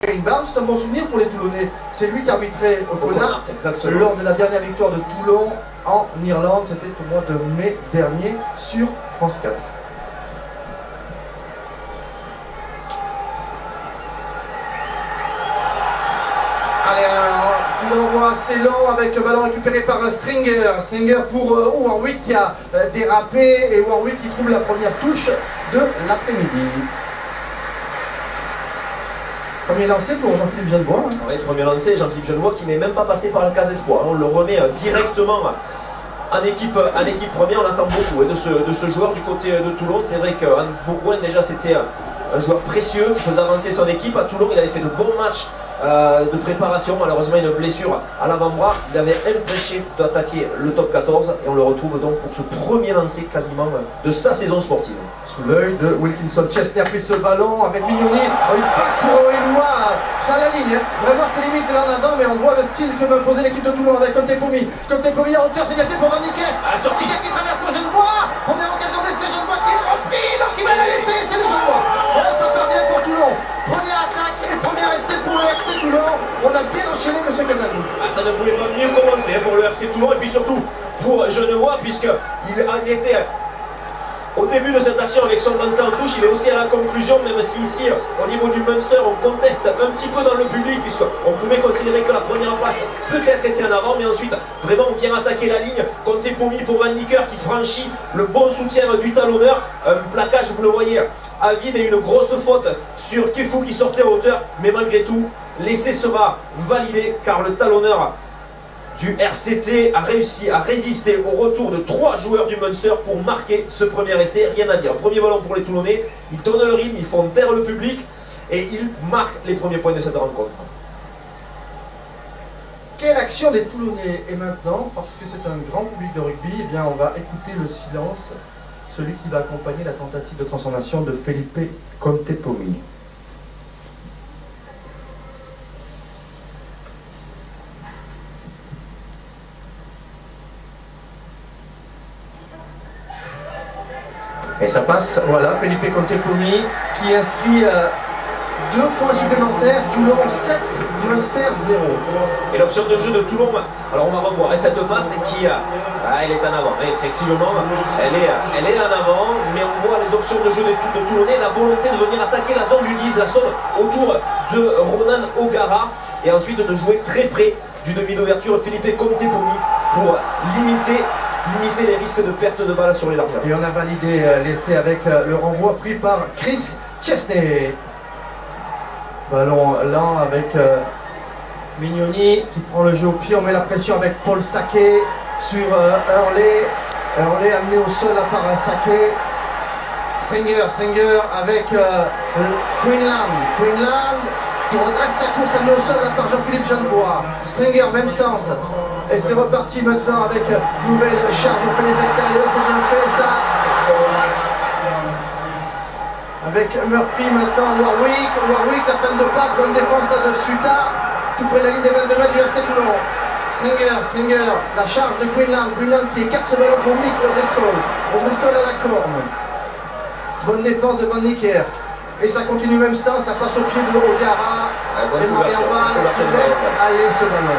Barnes, c'est un bon souvenir pour les Toulonnais. C'est lui qui arbitrait au Connacht lors de la dernière victoire de Toulon en Irlande. C'était au mois de mai dernier sur France 4. Allez, un coup d'envoi assez long avec le ballon récupéré par Stringer. Stringer pour Warwick qui a dérapé et Warwick qui trouve la première touche de l'après-midi. Premier lancé pour Jean-Philippe Genevois. Hein. Oui, premier lancé, Jean-Philippe Genevois qui n'est même pas passé par la case espoir. On le remet directement en équipe première. On attend beaucoup de ce joueur du côté de Toulon. C'est vrai qu'Anne Bourgoin déjà c'était un joueur précieux qui faisait avancer son équipe. À Toulon il avait fait de bons matchs de préparation, malheureusement une blessure à l'avant-bras. Il avait empêché d'attaquer le top 14 et on le retrouve donc pour ce premier lancer quasiment de sa saison sportive. Sous l'œil de Wilkinson, Chesney a pris ce ballon avec Mignoni. Il passe pour Éloi sur la ligne. Hein. Vraiment très limite là en avant, mais on voit le style que veut poser l'équipe de Toulon avec Contepomi. Contepomi à hauteur, c'est bien fait pour Van Nicker. Sortie qui traverse pour Genevois. Première occasion d'essai, Genevois qui replie, donc il va la laisser, c'est le Genevois. Ça part bien pour Toulon. Première attaque et premier essai pour le RC Toulon. On a bien enchaîné, monsieur Casabou. Ça ne pouvait pas mieux commencer pour le RC Toulon et puis surtout pour Genevois, puisqu'il était au début de cette action avec son lancé en touche. Il est aussi à la conclusion, même si ici au niveau du Munster on conteste un petit peu dans le public, puisqu'on pouvait considérer que la première passe peut-être était en avant, mais ensuite vraiment on vient attaquer la ligne. Contepomi pour Van Nicker qui franchit le bon soutien du talonneur. Un plaquage, vous le voyez, à vide et une grosse faute sur Kefu qui sortait à hauteur, mais malgré tout l'essai sera validé car le talonneur du RCT a réussi à résister au retour de 3 joueurs du Munster pour marquer ce premier essai. Rien à dire, premier ballon pour les Toulonnais, ils donnent le rythme, ils font taire le public et ils marquent les premiers points de cette rencontre. Quelle action des Toulonnais. Et maintenant, parce que c'est un grand public de rugby, eh bien on va écouter le silence, celui qui va accompagner la tentative de transformation de Felipe Contepomi. Et ça passe, voilà, Felipe Contepomi qui inscrit 2 points supplémentaires, Toulon 7, Munster 0. Et l'option de jeu de Toulon, alors on va revoir, et cette passe qui, elle est en avant, et effectivement, elle est en avant, mais on voit les options de jeu de Toulonnais, la volonté de venir attaquer la zone du 10, la zone autour de Ronan O'Gara, et ensuite de jouer très près du demi d'ouverture Felipe Contepomi pour limiter les risques de perte de balle sur les largeurs. Et on a validé l'essai avec le renvoi pris par Chris Chesney. Ballon lent avec Mignoni qui prend le jeu au pied. On met la pression avec Paul Saquet sur Hurley. Hurley amené au sol là par Saquet. Stringer avec Queenland qui redresse sa course, amené au sol là par Jean-Philippe Genevois. Stringer, même sens. Et c'est reparti maintenant avec nouvelle charge au les extérieurs, c'est bien fait ça. Avec Murphy maintenant, Warwick, la peine de passe, bonne défense là de Suta, tout près de la ligne des 22 mètres du RC Toulon. Stringer, la charge de Queenland qui écarte ce ballon pour Mick O'Driscoll à la corne. Bonne défense de Van Nicker. Et ça continue même sens, ça passe au pied de O'Gara et Marianne qui laisse aller ce ballon.